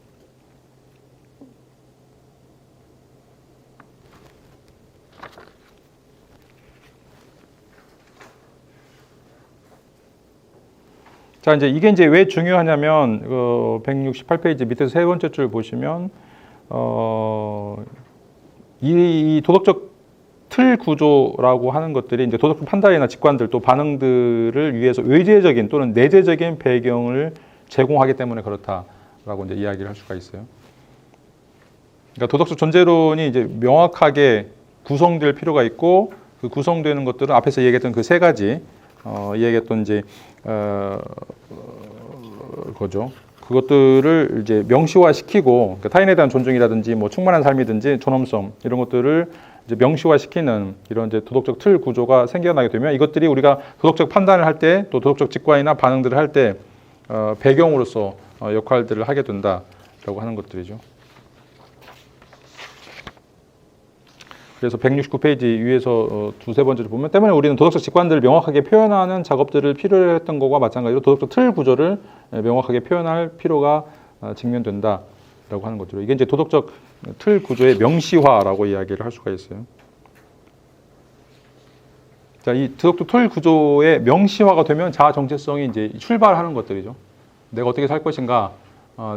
자, 이제 이게 이제 왜 중요하냐면 168페이지 밑에서 세 번째 줄 보시면 이 도덕적 틀 구조라고 하는 것들이 이제 도덕적 판단이나 직관들 또 반응들을 위해서 외재적인 또는 내재적인 배경을 제공하기 때문에 그렇다라고 이제 이야기를 할 수가 있어요. 그러니까 도덕적 존재론이 이제 명확하게 구성될 필요가 있고, 그 구성되는 것들은 앞에서 얘기했던 그 세 가지 얘기했던 이제 거죠. 그것들을 이제 명시화시키고, 그러니까 타인에 대한 존중이라든지 뭐 충만한 삶이든지 존엄성 이런 것들을 이제 명시화시키는 이런 이제 도덕적 틀 구조가 생겨나게 되면, 이것들이 우리가 도덕적 판단을 할 때 또 도덕적 직관이나 반응들을 할 때 배경으로서 역할들을 하게 된다라고 하는 것들이죠. 그래서 169페이지 위에서 두세 번째를 보면, 때문에 우리는 도덕적 직관들을 명확하게 표현하는 작업들을 필요로 했던 것과 마찬가지로 도덕적 틀 구조를 명확하게 표현할 필요가 직면된다라고 하는 거죠. 이게 이제 도덕적 틀 구조의 명시화라고 이야기를 할 수가 있어요. 자, 이 도덕적 틀 구조의 명시화가 되면 자아 정체성이 이제 출발하는 것들이죠. 내가 어떻게 살 것인가,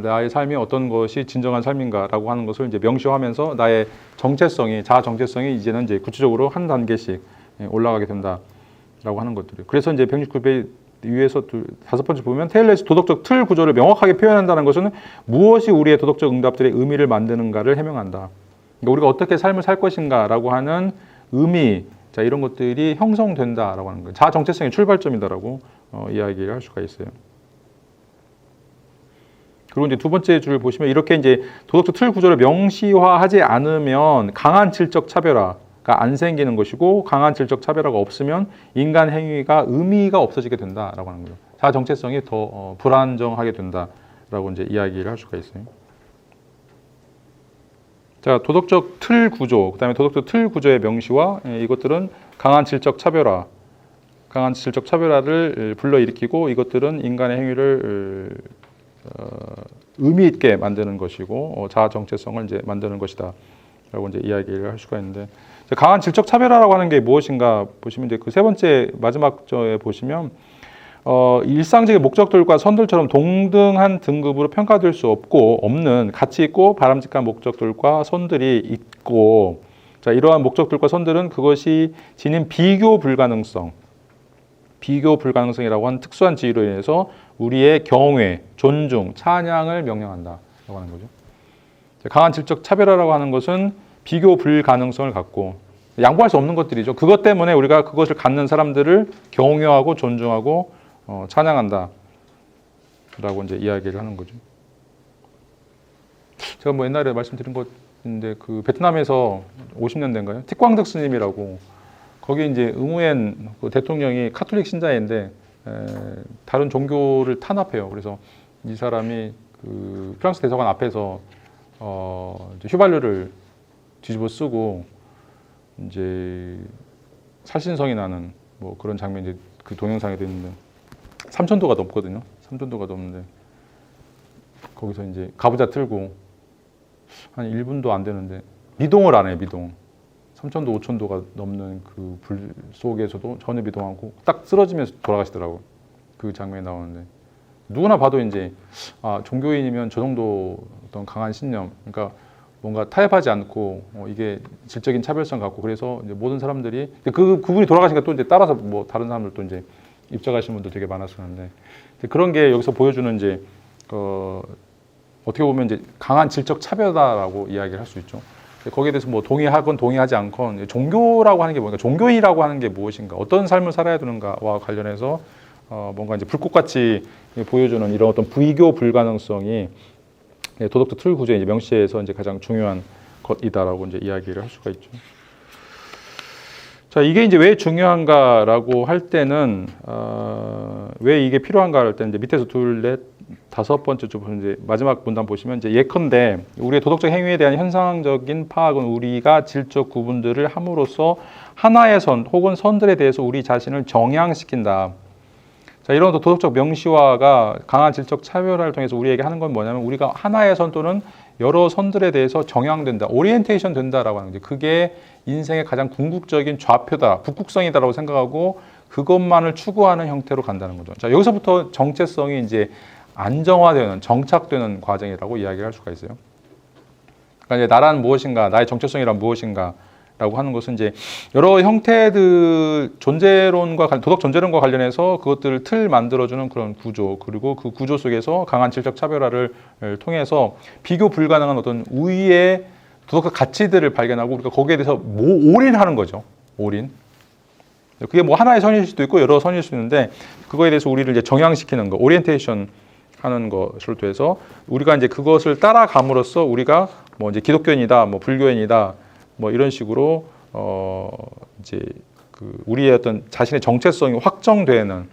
나의 삶이 어떤 것이 진정한 삶인가라고 하는 것을 이제 명시하면서 나의 정체성이, 자아 정체성이 이제는 이제 구체적으로 한 단계씩 올라가게 된다라고 하는 것들이에요. 그래서 이제 169페이지 위에서 다섯 번째 보면 테일러의 도덕적 틀 구조를 명확하게 표현한다는 것은 무엇이 우리의 도덕적 응답들의 의미를 만드는가를 해명한다. 그러니까 우리가 어떻게 삶을 살 것인가라고 하는 의미, 자 이런 것들이 형성된다라고 하는 거예요. 자아 정체성의 출발점이다라고 이야기를 할 수가 있어요. 그리고 이제 두 번째 줄을 보시면 이렇게 이제 도덕적 틀 구조를 명시화하지 않으면 강한 질적 차별화가 안 생기는 것이고 강한 질적 차별화가 없으면 인간 행위가 의미가 없어지게 된다라고 하는 거죠. 자아 정체성이 더 불안정하게 된다라고 이제 이야기를 할 수가 있어요. 자, 도덕적 틀 구조, 그다음에 도덕적 틀 구조의 명시와 이것들은 강한 질적 차별화를 불러일으키고 이것들은 인간의 행위를 의미 있게 만드는 것이고 자아 정체성을 이제 만드는 것이다라고 이제 이야기를 할 수가 있는데 강한 질적 차별화라고 하는 게 무엇인가 보시면 이제 그 세 번째 마지막 절에 보시면 일상적인 목적들과 선들처럼 동등한 등급으로 평가될 수 없는 가치 있고 바람직한 목적들과 선들이 있고 자 이러한 목적들과 선들은 그것이 지닌 비교 불가능성이라고 하는 특수한 지위로 인해서 우리의 경외, 존중, 찬양을 명령한다라고 하는 거죠. 강한 질적 차별화라고 하는 것은 비교 불가능성을 갖고 양보할 수 없는 것들이죠. 그것 때문에 우리가 그것을 갖는 사람들을 경외하고 존중하고 찬양한다라고 이제 이야기를 하는 거죠. 제가 뭐 옛날에 말씀드린 것인데 그 베트남에서 50년대인가요? 티광덕 스님이라고 거기 이제 응우엔 그 대통령이 카톨릭 신자인데 다른 종교를 탄압해요. 그래서 이 사람이 그 프랑스 대사관 앞에서 이제 휘발유를 뒤집어 쓰고 이제 살신성이 나는 뭐 그런 장면이 이제 그 동영상에도 있는데 3,000도가 넘거든요. 3,000도가 넘는데 거기서 이제 가부좌 틀고 한 1분도 안 되는데 미동을 안 해요. 미동. 3,000도, 5,000도가 넘는 그 불 속에서도 전혀 미동하고 딱 쓰러지면서 돌아가시더라고요. 그 장면이 나오는데 누구나 봐도 이제 종교인이면 저 정도 어떤 강한 신념, 그러니까 뭔가 타협하지 않고 이게 질적인 차별성 갖고 그래서 이제 모든 사람들이 그분이 돌아가시니까 또 이제 따라서 뭐 다른 사람들도 이제 입장하시는 분들 되게 많았었는데 그런 게 여기서 보여주는 이제 어떻게 보면 이제 강한 질적 차별다라고 이야기를 할 수 있죠. 거기에 대해서 뭐 동의하건 동의하지 않건 종교라고 하는 게 뭔가 종교인이라고 하는 게 무엇인가 어떤 삶을 살아야 되는가와 관련해서 뭔가 이제 불꽃같이 보여주는 이런 어떤 비교 불가능성이 도덕적 틀 구조의 이제 명시에서 이제 가장 중요한 것이다라고 이제 이야기를 할 수가 있죠. 자, 이게 이제 왜 중요한가라고 할 때는 왜 이게 필요한가 할 때는 이제 밑에서 둘, 넷, 다섯 번째 쪽 이제 마지막 문단 보시면 이제 예컨대 우리의 도덕적 행위에 대한 현상적인 파악은 우리가 질적 구분들을 함으로써 하나의 선 혹은 선들에 대해서 우리 자신을 정향시킨다. 자, 이런 도덕적 명시화가 강한 질적 차별화를 통해서 우리에게 하는 건 뭐냐면 우리가 하나의 선 또는 여러 선들에 대해서 정향된다, 오리엔테이션 된다라고 하는 거죠. 그게 인생의 가장 궁극적인 좌표다, 북극성이다라고 생각하고 그것만을 추구하는 형태로 간다는 거죠. 자, 여기서부터 정체성이 이제 안정화되는, 정착되는 과정이라고 이야기를 할 수가 있어요. 그러니까 이제 나란 무엇인가, 나의 정체성이란 무엇인가라고 하는 것은 이제 여러 형태들 도덕 존재론과 관련해서 그것들을 틀 만들어주는 그런 구조, 그리고 그 구조 속에서 강한 질적 차별화를 통해서 비교 불가능한 어떤 우위의 도덕적 가치들을 발견하고 우리가 거기에 대해서 올인하는 거죠. 올인. 그게 뭐 하나의 선일 수도 있고 여러 선일 수도 있는데 그거에 대해서 우리를 이제 정향시키는 거, 오리엔테이션 하는 것을 통해서 우리가 이제 그것을 따라감으로써 우리가 뭐 이제 기독교인이다, 뭐 불교인이다, 뭐 이런 식으로 이제 그 우리의 어떤 자신의 정체성이 확정되는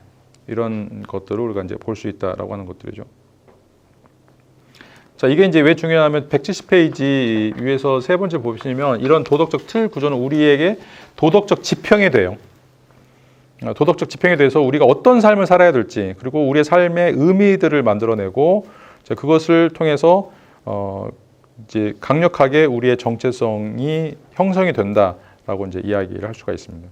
이런 것들을 우리가 이제 볼 수 있다라고 하는 것들이죠. 자, 이게 이제 왜 중요하냐면 170페이지 위에서 세 번째 보시면 이런 도덕적 틀 구조는 우리에게 도덕적 지평이 돼요. 도덕적 지평에 대해서 우리가 어떤 삶을 살아야 될지 그리고 우리의 삶의 의미들을 만들어내고 그것을 통해서 이제 강력하게 우리의 정체성이 형성이 된다라고 이제 이야기를 할 수가 있습니다.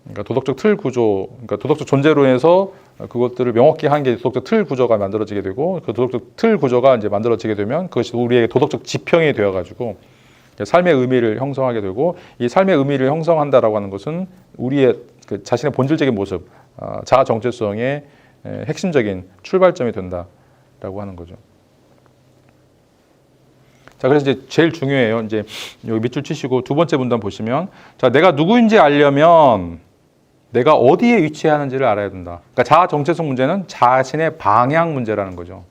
그러니까 도덕적 틀 구조, 그러니까 도덕적 존재론에서 그것들을 명확히 한 게 도덕적 틀 구조가 만들어지게 되고 그 도덕적 틀 구조가 이제 만들어지게 되면 그것이 우리에게 도덕적 지평이 되어가지고 삶의 의미를 형성하게 되고 이 삶의 의미를 형성한다라고 하는 것은 우리의 그 자신의 본질적인 모습, 자아 정체성의 핵심적인 출발점이 된다라고 하는 거죠. 자, 그래서 이제 제일 중요해요. 이제 여기 밑줄 치시고 두 번째 문단 보시면, 자, 내가 누구인지 알려면 내가 어디에 위치하는지를 알아야 된다. 그러니까 자아 정체성 문제는 자신의 방향 문제라는 거죠.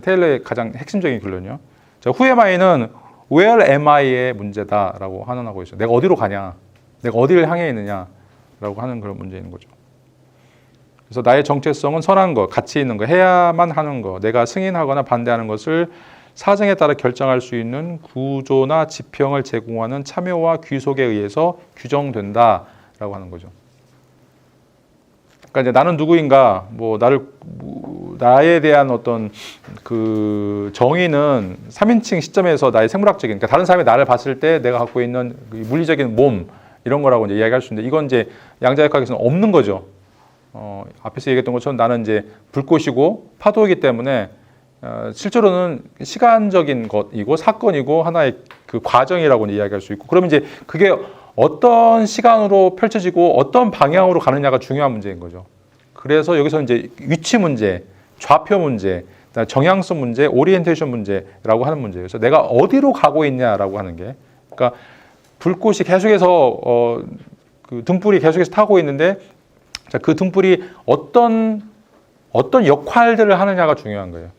테일러의 가장 핵심적인 결론이요. 자, Who am I는 Where am I의 문제다라고 환원하고 있어요. 내가 어디로 가냐, 내가 어디를 향해 있느냐라고 하는 그런 문제인 거죠. 그래서 나의 정체성은 선한 것, 가치 있는 것, 해야만 하는 것, 내가 승인하거나 반대하는 것을 사정에 따라 결정할 수 있는 구조나 지평을 제공하는 참여와 귀속에 의해서 규정된다라고 하는 거죠. 그러니까 이제 나는 누구인가, 나에 대한 어떤 그 정의는 3인칭 시점에서 나의 생물학적인, 그러니까 다른 사람이 나를 봤을 때 내가 갖고 있는 물리적인 몸 이런 거라고 이제 이야기할 수 있는데, 이건 이제 양자역학에서는 없는 거죠. 앞에서 얘기했던 것처럼 나는 이제 불꽃이고 파도이기 때문에 실제로는 시간적인 것이고 사건이고 하나의 그 과정이라고 이야기할 수 있고, 그러면 이제 그게 어떤 시간으로 펼쳐지고 어떤 방향으로 가느냐가 중요한 문제인 거죠. 그래서 여기서 이제 위치 문제, 좌표 문제, 정향성 문제, 오리엔테이션 문제라고 하는 문제예요. 그래서 내가 어디로 가고 있냐라고 하는 게, 그러니까 불꽃이 계속해서 그 등불이 계속해서 타고 있는데, 자, 그 등불이 어떤 역할들을 하느냐가 중요한 거예요.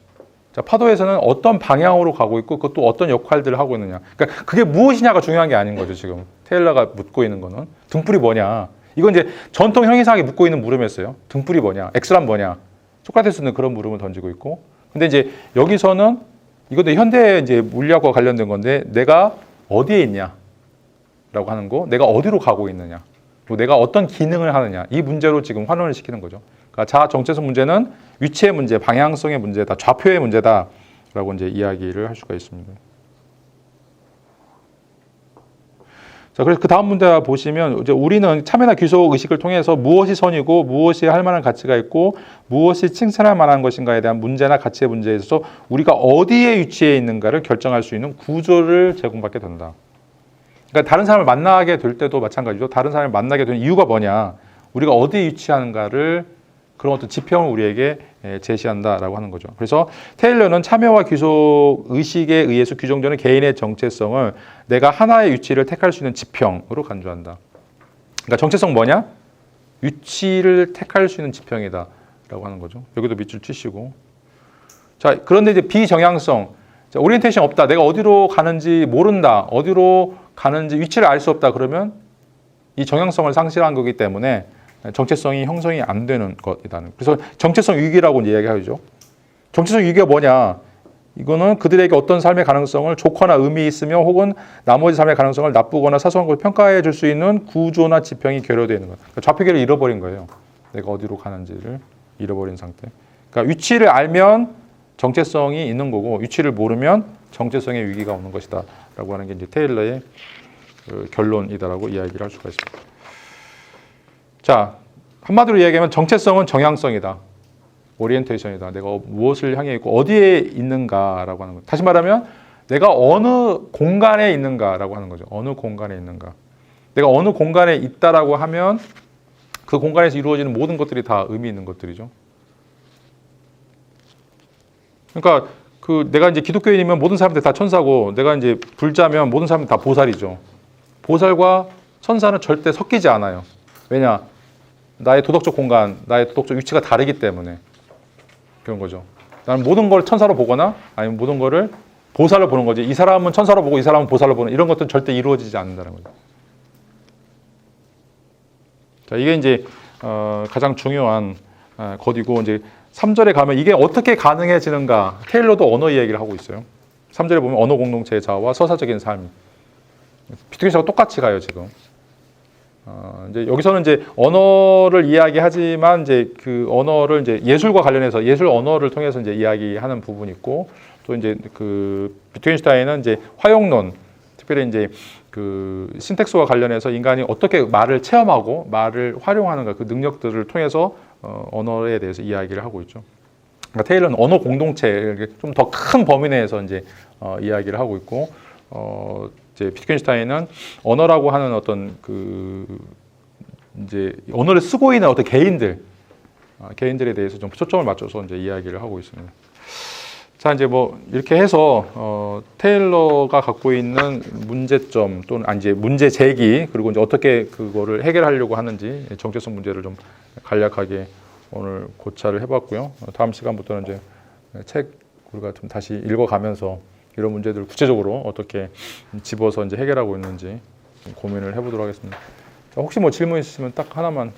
자, 파도에서는 어떤 방향으로 가고 있고 그것도 어떤 역할들을 하고 있느냐. 그러니까 그게 무엇이냐가 중요한 게 아닌 거죠. 지금 테일러가 묻고 있는 거는 등불이 뭐냐. 이건 이제 전통 형이상하게 묻고 있는 물음이었어요. 등불이 뭐냐, 엑스란 뭐냐. 소크라테스는 그런 물음을 던지고 있고, 근데 이제 여기서는 이것도 현대 이제 물리학과 관련된 건데, 내가 어디에 있냐라고 하는 거, 내가 어디로 가고 있느냐, 또 내가 어떤 기능을 하느냐, 이 문제로 지금 환원을 시키는 거죠. 그러니까 자아 정체성 문제는 위치의 문제, 방향성의 문제다, 좌표의 문제다라고 이제 이야기를 할 수가 있습니다. 자, 그래서 그 다음 문제 보시면, 이제 우리는 참여나 귀속 의식을 통해서 무엇이 선이고 무엇이 할 만한 가치가 있고 무엇이 칭찬할 만한 것인가에 대한 문제나 가치의 문제에 있어서 우리가 어디에 위치해 있는가를 결정할 수 있는 구조를 제공받게 된다. 그러니까 다른 사람을 만나게 될 때도 마찬가지죠. 다른 사람을 만나게 되는 이유가 뭐냐, 우리가 어디에 위치하는가를, 그런 어떤 지평을 우리에게 제시한다라고 하는 거죠. 그래서 테일러는 참여와 귀속 의식에 의해서 규정되는 개인의 정체성을 내가 하나의 위치를 택할 수 있는 지평으로 간주한다. 그러니까 정체성 뭐냐? 위치를 택할 수 있는 지평이다라고 하는 거죠. 여기도 밑줄 치시고. 자, 그런데 이제 비정향성, 자, 오리엔테이션 없다. 내가 어디로 가는지 모른다. 어디로 가는지 위치를 알 수 없다. 그러면 이 정향성을 상실한 거기 때문에 정체성이 형성이 안 되는 것이다는. 그래서 정체성 위기라고 이야기하죠. 정체성 위기가 뭐냐? 이거는 그들에게 어떤 삶의 가능성을 좋거나 의미 있으며 혹은 나머지 삶의 가능성을 나쁘거나 사소한 것을 평가해 줄 수 있는 구조나 지평이 결여되어 있는 거예요. 그러니까 좌표계를 잃어버린 거예요. 내가 어디로 가는지를 잃어버린 상태. 그러니까 위치를 알면 정체성이 있는 거고, 위치를 모르면 정체성의 위기가 오는 것이다 라고 하는 게 이제 테일러의 결론이다라고 이야기를 할 수가 있습니다. 자, 한마디로 이야기하면 정체성은 정향성이다. 오리엔테이션이다. 내가 무엇을 향해 있고 어디에 있는가라고 하는 거죠. 다시 말하면 내가 어느 공간에 있는가라고 하는 거죠. 어느 공간에 있는가. 내가 어느 공간에 있다라고 하면 그 공간에서 이루어지는 모든 것들이 다 의미 있는 것들이죠. 그러니까 내가 이제 기독교인이면 모든 사람들 다 천사고, 내가 이제 불자면 모든 사람들 다 보살이죠. 보살과 천사는 절대 섞이지 않아요. 왜냐? 나의 도덕적 공간, 나의 도덕적 위치가 다르기 때문에 그런 거죠. 나는 모든 걸 천사로 보거나 아니면 모든 거를 보살로 보는 거지, 이 사람은 천사로 보고 이 사람은 보살로 보는, 이런 것들은 절대 이루어지지 않는다는 거죠. 자, 이게 이제 가장 중요한 것이고, 이제 3절에 가면 이게 어떻게 가능해지는가, 테일러도 언어 이야기를 하고 있어요. 3절에 보면 언어 공동체의 자아와 서사적인 삶, 비트겐슈타인하고 똑같이 가요 지금. 이제 여기서는 이제 언어를 이야기하지만 이제 그 언어를 이제 예술과 관련해서 예술 언어를 통해서 이제 이야기하는 부분이 있고, 또 이제 그 비트겐슈타인은 이제 화용론, 특별히 이제 그 신텍스와 관련해서 인간이 어떻게 말을 체험하고 말을 활용하는가, 그 능력들을 통해서 언어에 대해서 이야기를 하고 있죠. 그러니까 테일러는 언어 공동체, 좀 더 큰 범위 내에서 이제 이야기를 하고 있고, 이제 비트겐슈타인은 언어라고 하는 어떤 그 이제 언어를 쓰고 있는 어떤 개인들에 대해서 좀 초점을 맞춰서 이제 이야기를 하고 있습니다. 자, 이제 뭐 이렇게 해서 테일러가 갖고 있는 문제점 또는 이제 문제 제기 그리고 이제 어떻게 그거를 해결하려고 하는지 정체성 문제를 좀 간략하게 오늘 고찰을 해봤고요. 다음 시간부터는 이제 책 우리가 좀 다시 읽어가면서 이런 문제들을 구체적으로 어떻게 집어서 이제 해결하고 있는지 좀 고민을 해보도록 하겠습니다. 자, 혹시 뭐 질문 있으시면 딱 하나만